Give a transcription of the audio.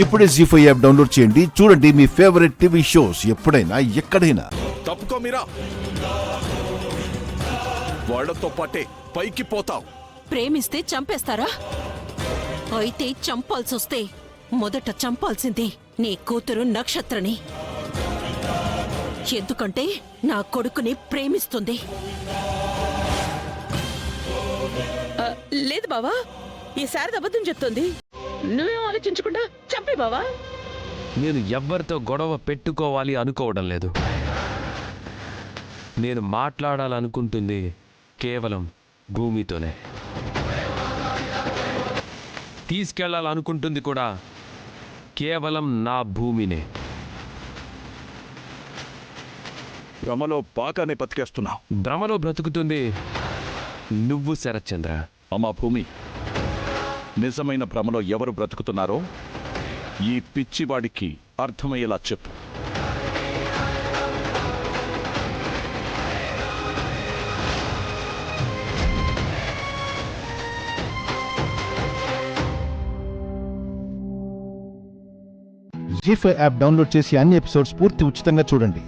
ఇప్పుడే జీ5 app download చేయండి. చూడండి మీ ఫేవరెట్ టీవీ షోస్ ఎప్పుడైనా ఎక్కడైనా. తప్పుకో మీరా, వాళ్లతో పాటే పైకి పోతావు. ప్రేమిస్తే చంపేస్తారా? అయితే చంపాల్సొస్తే మొదట చంపాల్సింది నీ కూతురు నక్షత్రని. ఎందుకంటే నా కొడుకుని ప్రేమిస్తుంది. లేదు బావా, ఈసారి అబద్ధం చెప్తుంది. నువ్వేం ఆలోచించకుండా చంపే బావా. నేను ఎవ్వరితో గొడవ పెట్టుకోవాలి అనుకోవడం లేదు. నేను మాట్లాడాలనుకుంటుంది కేవలం భూమితోనే. తీసుకెళ్లాలనుకుంటుంది కూడా కేవలం నా భూమినే. భ్రమలో బాగానే బతికేస్తున్నావు. భ్రమలో బ్రతుకుతుంది నువ్వు శరత్చంద్ర. అమ్మా భూమి, నిజమైన భ్రమలో ఎవరు బ్రతుకుతున్నారో ఈ పిచ్చివాడికి అర్థమయ్యేలా చెప్పు. జీ5 యాప్ డౌన్లోడ్ చేసి అన్ని ఎపిసోడ్స్ పూర్తి ఉచితంగా చూడండి.